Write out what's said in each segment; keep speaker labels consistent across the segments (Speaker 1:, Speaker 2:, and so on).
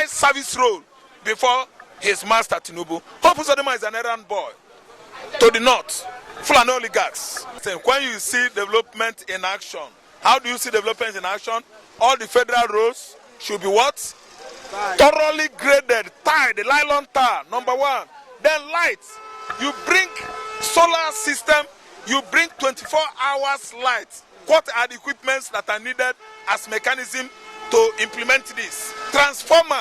Speaker 1: eye service role before his master Tinubu. Hope Uzodimma is an errand boy to the north, full of oligarchs. When you see development in action, how do you see development in action? All the federal roads should be what? Thoroughly graded, tied, the nylon tar, number one. Then lights. You bring solar system, you bring 24 hours light. What are the equipments that are needed as mechanism to implement this? Transformer.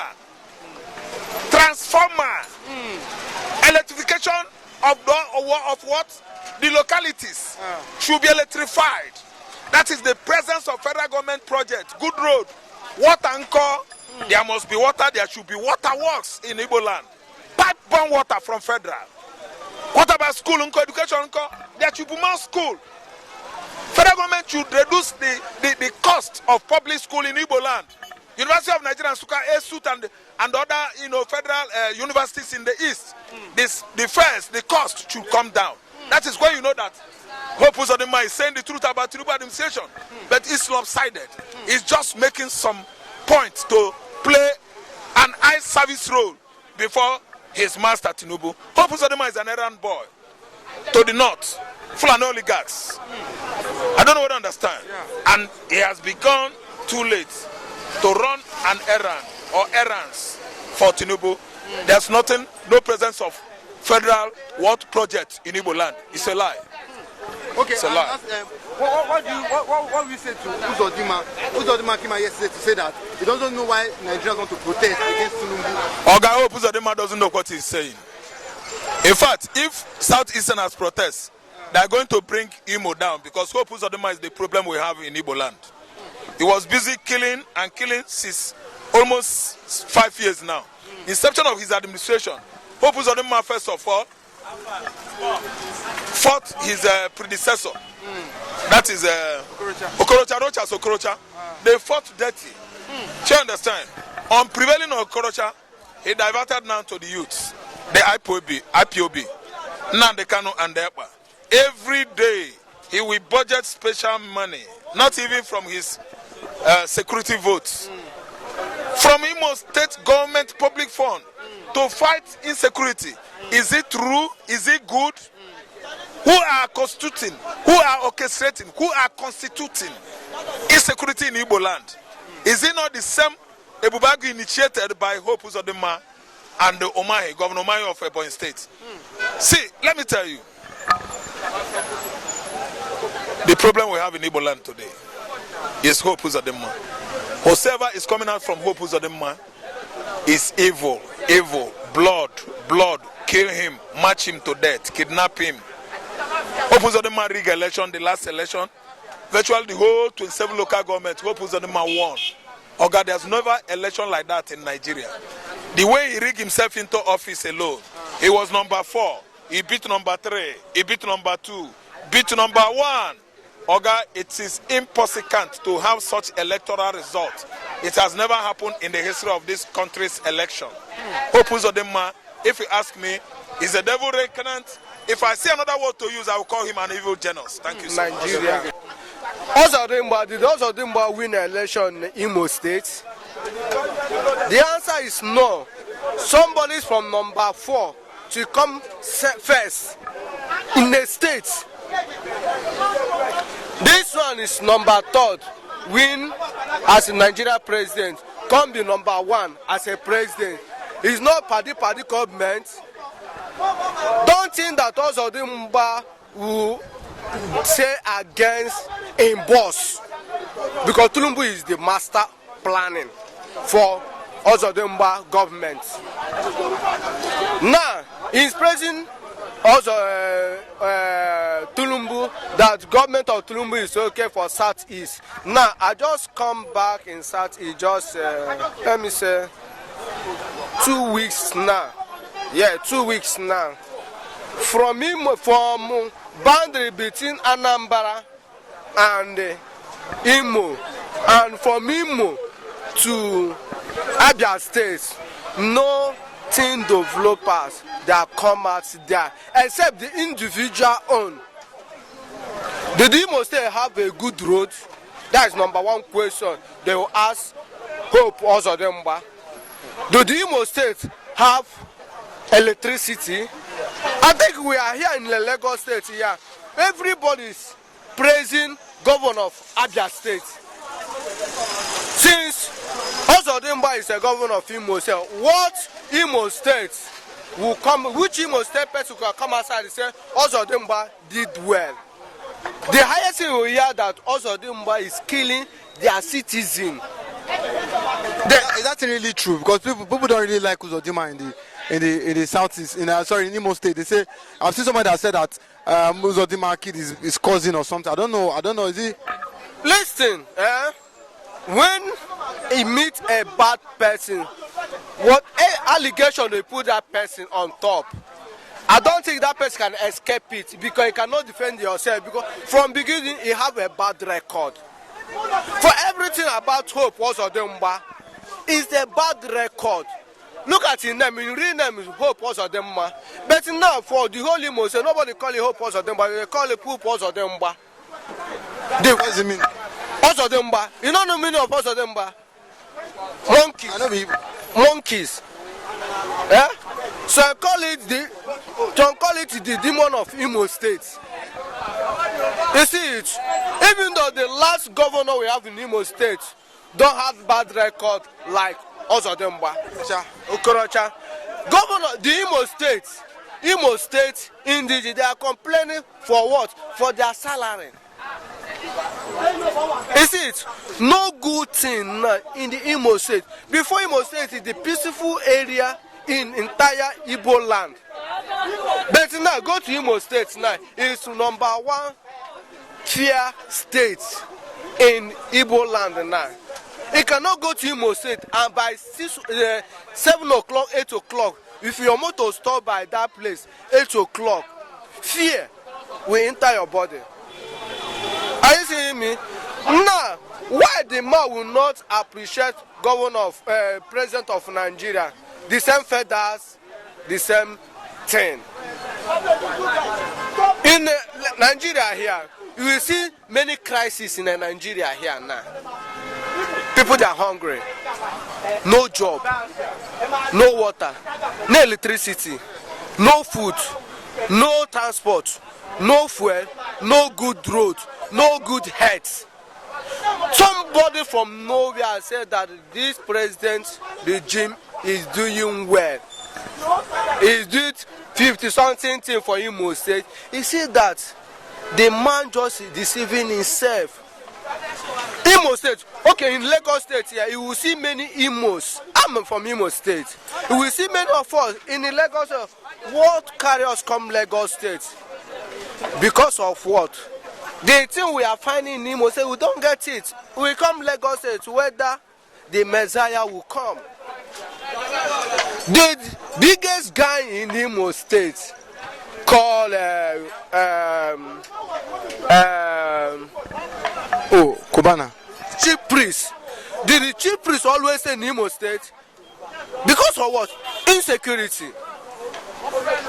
Speaker 1: Electrification of what? The localities should be electrified. That is the presence of federal government project. Good road, water anchor. There must be water. There should be water works in Igbo land. Pipe-borne water from federal. What about school, education? There should be more school. Federal government should reduce the cost of public school in Igbo land. University of Nigeria, Suka, ESUT, and other federal universities in the east. The cost should come down. That is why you know that Hope Uzodimma is saying the truth about Tinubu administration, but it's lopsided. It's just making some points to play an eye service role before his master Tinubu. Hope Uzodimma is an errand boy to the north, full of oligarchs. I don't know what to understand. And he has begun too late to run an errand or errands for Tinubu. There's nothing, no presence of federal project in Igbo land. It's a lie.
Speaker 2: Okay,
Speaker 1: it's a lie.
Speaker 2: What we say to Uzodimma? Uzodimma came out yesterday to say that he doesn't know why Nigerians want to protest against Tinubu.
Speaker 1: Oga Hope Uzodimma doesn't know what he's saying. In fact, if Southeasterners protest, they are going to bring Imo down, because Hope Uzodimma is the problem we have in Igbo land. He was busy killing since almost 5 years now. Inception of his administration, Hope Uzodimma first of all fought his predecessor. That is Okorocha. They fought dirty. Do you understand? On prevailing on Okorocha, he diverted now to the youths, the IPOB, Nnamdi Kanu and the ekpa. Every day he will budget special money, not even from his security votes, from Imo State government public fund to fight insecurity. Is it true? Is it good? Who are constituting? Who are orchestrating? Who are constituting insecurity in Igbo land? Is it not the same Ebubagu initiated by Hope Uzodimma and Omahe, Governor Omahe of Ebonyi State? See, let me tell you, the problem we have in Igbo land today is Hope Uzodimma. Whoever is coming out from Hope Uzodimma is evil, blood, kill him, match him to death, kidnap him. Hope Uzodimma rigged election, the last election, virtually the whole 27 local government, Hope Uzodimma won. Oh God, there's never election like that in Nigeria. The way he rigged himself into office alone, he was number 4, he beat number 3, he beat number 2, beat number 1. Oga, it is impossible to have such electoral result. It has never happened in the history of this country's election. Hope Uzodimma, if you ask me, is the devil reckonant? If I see another word to use, I will call him an evil genius. Thank you so much.
Speaker 3: Did Uzodimma win an election in Imo State? The answer is no. Somebody from number 4 to come first in the state. This one is number 3rd, win as a Nigeria president, come be number 1 as a president. It's not party government. Don't think that Uzodimma will say against a boss, because Tinubu is the master planning for Uzodimma government. Now, he's praising also Tinubu, that government of Tinubu is okay for Southeast. Now, I just come back in Southeast, just let me say 2 weeks now. Yeah, 2 weeks now. From boundary between Anambra and Imo, and from Imo to Abia State, no team developers that come out there, except the individual own. Did Imo State have a good road? That is number 1 question they will ask Hope Uzodimma. Do the Imo State have electricity? I think we are here in the Lagos State here. Everybody is praising governor of Abia State. Since Uzodimma is a governor of Imo State, what Imo State will come, which Imo State person will come outside and say Uzodimma did well? The highest thing we hear that Uzodimma is killing their citizens.
Speaker 2: Is that really true? Because people don't really like Uzodimma in the southeast, in Imo State. They say, I've seen somebody that said that Uzodimma kid is cousin or something. I don't know. Is he?
Speaker 3: Listen, when he meets a bad person, what allegation they put that person on top, I don't think that person can escape it because you cannot defend yourself, because from beginning you have a bad record. For everything about Hope Uzodimma is a bad record. Look at his name, his real name is Hope Uzodimma. But now for the whole Imo State, nobody call it Hope Uzodimma, they call it Poop Uzodimma.
Speaker 2: What does it mean?
Speaker 3: Uzodimma. You know the meaning of Uzodimma? Monkeys.
Speaker 2: I know me.
Speaker 3: Monkeys. Eh? So I call it the demon of Imo State. You see it? Even though the last governor we have in Imo State don't have bad record like Uzodimma. Okorocha. Governor, the Imo State, indeed, they are complaining for what? For their salary. You see it? No good thing in the Imo State. Before Imo State is the peaceful area in entire Igbo land. But now, go to Imo State now. It's #1 fear state in Igbo land now. You cannot go to Imo State and by 7 o'clock, 8 o'clock, if your motor stop by that place, 8 o'clock, fear will enter your body. Are you seeing me? Now, why the man will not appreciate president of Nigeria? The same feathers, the same thing. In Nigeria here, you will see many crises in Nigeria here now. People that are hungry, no job, no water, no electricity, no food, no transport, no fuel, no good road, no good health. Somebody from nowhere said that this president regime is doing well. He's doing 50-something thing for Imo State. He said that the man just deceiving himself. Imo State, okay, in Lagos State here, you will see many Imos. I'm from Imo State. You will see many of us in the Lagos State. What carry us come Lagos State? Because of what? The thing we are finding in Imo State, we don't get it. We come Lagos State, whether the Messiah will come. The biggest guy in Imo State called
Speaker 2: Kubana.
Speaker 3: chief priest. Did the chief priest always say in Imo State? Because of what? Insecurity,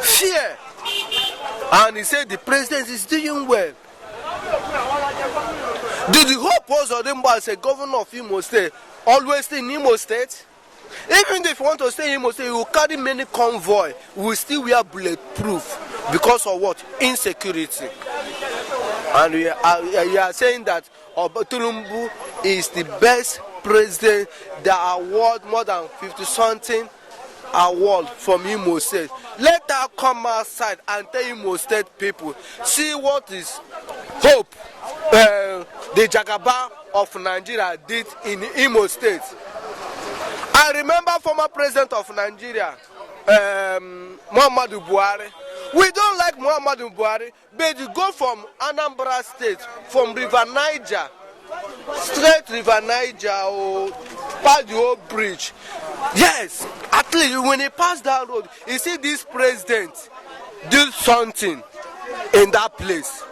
Speaker 3: fear. And he said the president is doing well. Did the Hope Uzodimma as a governor of Imo State always stay in Imo State? Even if you want to stay in Imo State, you will carry many convoy. We will still wear bulletproof because of what? Insecurity. And you are saying that Tinubu is the best president that award more than 50-something award from Imo State. Let her come outside and tell Imo State people, see what is Hope, the Jagaba of Nigeria did in Imo State. I remember former president of Nigeria, Muhammadu Buhari. We don't like Muhammadu Buhari, but you go from Anambra State, from River Niger, straight River Niger or past the old bridge. Yes, at least when he passed that road, you see this president did something in that place.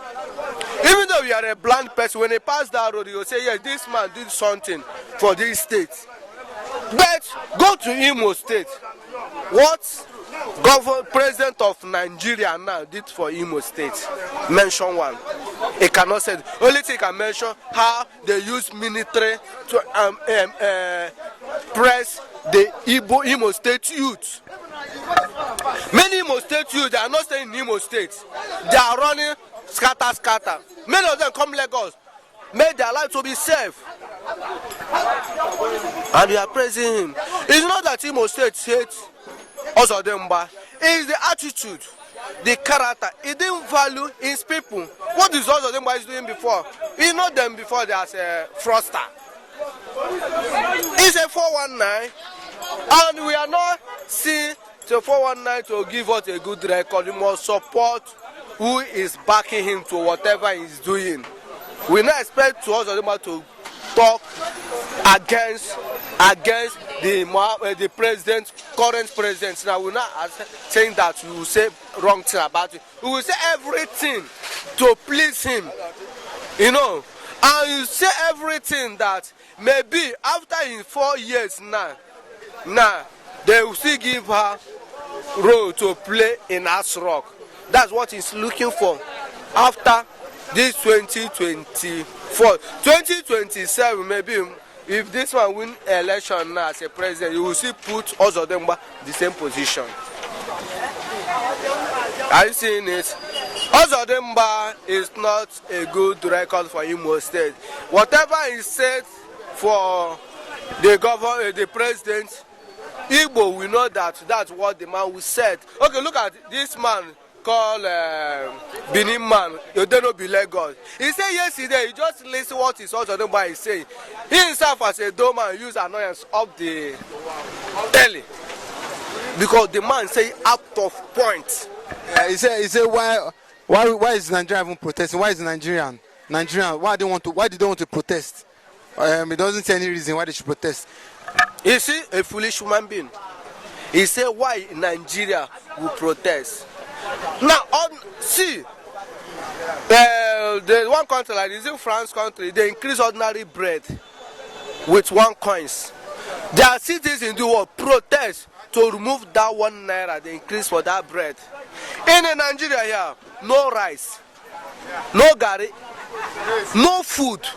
Speaker 3: Even though you are a blind person, when he passed that road, you will say, yes, this man did something for this state. But go to Imo State. What president of Nigeria now did for Imo State? Mention one. He cannot say. Only thing he can mention how they use military to press the Imo State youth. Many Imo State youth, they are not staying in Imo State. They are running scatter. Many of them come Lagos, make their life to be safe. And we are praising him. It's not that Imo State hates Uzodimma. It is the attitude, the character. He didn't value his people. What is Uzodimma is doing before? He know them before they are a fraudster. It's a 419, and we are not seeing the 419 to give us a good record. We must support who is backing him to whatever he's doing. We not expect to Uzodimma to talk against the president, current president. Now we're not saying that we will say wrong thing about it. We will say everything to please him, you know. And you say everything that maybe after in 4 years now they will still give her role to play in Asrock. That's what he's looking for after this 2024. 2027 maybe, if this one win election now as a president, you will see put Uzodimma the same position. Are you seeing it? Uzodimma is not a good record for Imo State. Whatever he said for the governor, the president, Igbo, we know that that's what the man will said. Okay, look at this man called Benin man, you don't know be Lagos. He said yesterday, he just listen what his Uzodimma is saying. He himself as a doorman use annoyance of the early. Because the man say out of point.
Speaker 2: He said why is Nigeria even protesting? Why is Nigerian? Why did they want to protest? It doesn't say any reason why they should protest.
Speaker 3: You see, a foolish human being. He said why Nigeria will protest. Now, see, the one country like this, in France country, they increase ordinary bread with 1 coins. Their citizens do what? Protest to remove that 1 naira they increase for that bread. In Nigeria here, no rice, no gari, no food,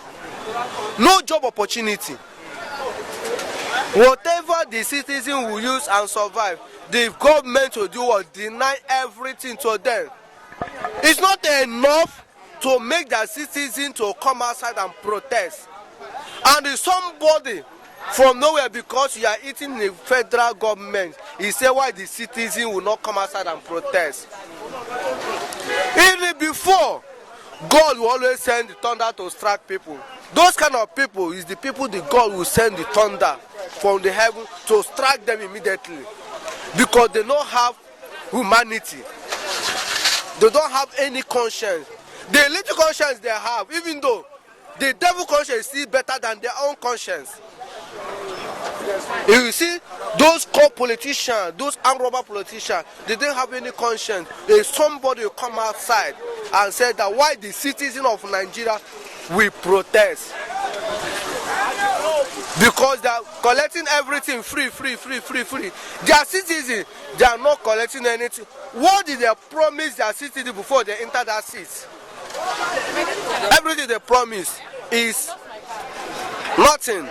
Speaker 3: no job opportunity. Whatever the citizen will use and survive, the government will do what? Deny everything to them. It's not enough to make the citizen to come outside and protest. And if somebody from nowhere, because you are eating the federal government, he say why the citizen will not come outside and protest. Even before, God will always send the thunder to strike people. Those kind of people is the people the God will send the thunder from the heaven to strike them immediately. Because they don't have humanity. They don't have any conscience. The little conscience they have, even though the devil conscience is still better than their own conscience. You see, those co-politicians, those armed robber politicians, they didn't have any conscience. If somebody will come outside and say that why the citizen of Nigeria will protest. Because they are collecting everything free. Their citizens, they are not collecting anything. What did they promise their citizens before they enter that seat? Everything they promise is nothing.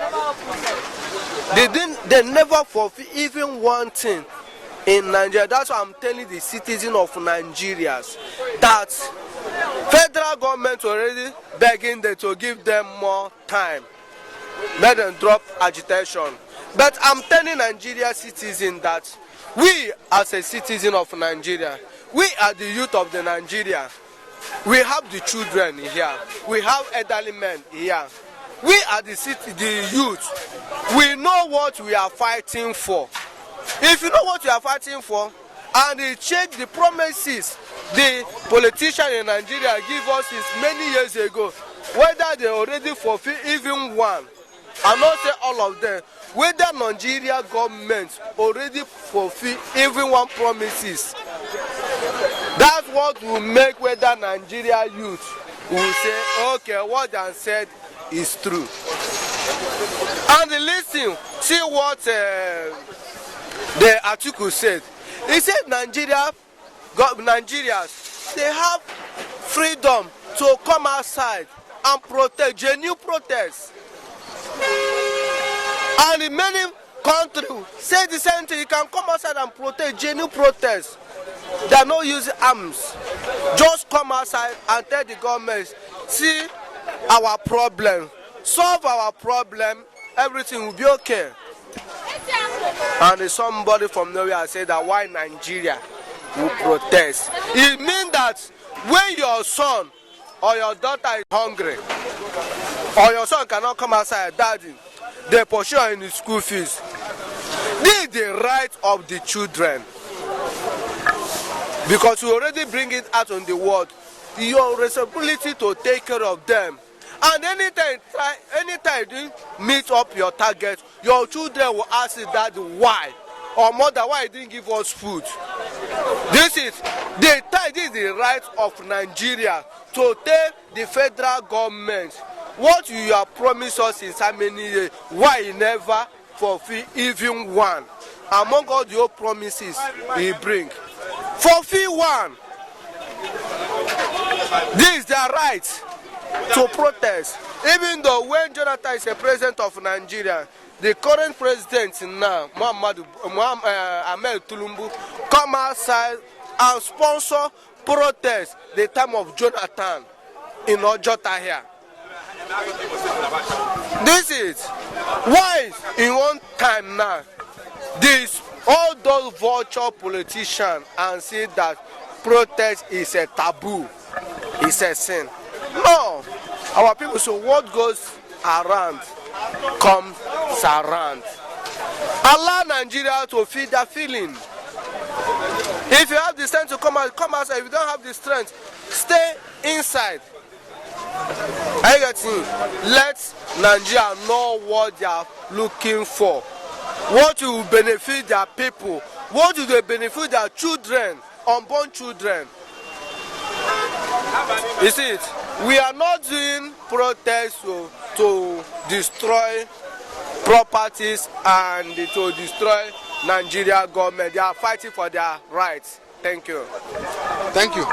Speaker 3: They never fulfill even one thing in Nigeria. That's why I'm telling the citizens of Nigeria that federal government already begging them to give them more time. Let them drop agitation. But I'm telling Nigeria citizens that we as a citizen of Nigeria, we are the youth of the Nigeria. We have the children here. We have elderly men here. We are the youth. We know what we are fighting for. If you know what you are fighting for, and you check the promises the politicians in Nigeria give us since many years ago, whether they already fulfill even one, I not say all of them, whether Nigeria government already fulfill even one promises, that's what will make whether Nigeria youth will say, okay, what they said is true. And listen, see what the article said. He said Nigerians, they have freedom to come outside and protest, genuine protest. And many country say the same thing. You can come outside and protest, genuine protest. They are not using arms. Just come outside and tell the government, see our problem, solve our problem, everything will be okay. And somebody from nowhere said that why Nigeria will protest. It means that when your son or your daughter is hungry, or your son cannot come outside, daddy, they pursue in the school fees. This is the right of the children. Because you already bring it out on the world. Your responsibility to take care of them. And anytime you meet up your target, your children will ask you, Daddy, why? Or mother, why you didn't give us food? This is the right of Nigeria to tell the federal government what you have promised us in so many years, why you never fulfill even one. Among all the old promises he bring. Fulfill one. This is their right to protest. Even though when Jonathan is a president of Nigeria, the current president now, Ahmed Tinubu, come outside and sponsor protest the time of Jonathan in Ojota here. This is why in one time now, all those vulture politicians and say that protest is a taboo, it's a sin. No, our people, so what goes around comes around. Allow Nigeria to feel that feeling. If you have the strength to come outside. If you don't have the strength, stay inside. I get you. Let Nigeria know what they are looking for. What will benefit their people. What will benefit their children, unborn children. You see it? We are not doing protests to destroy properties and to destroy Nigeria government. They are fighting for their rights. Thank you.
Speaker 2: Thank you.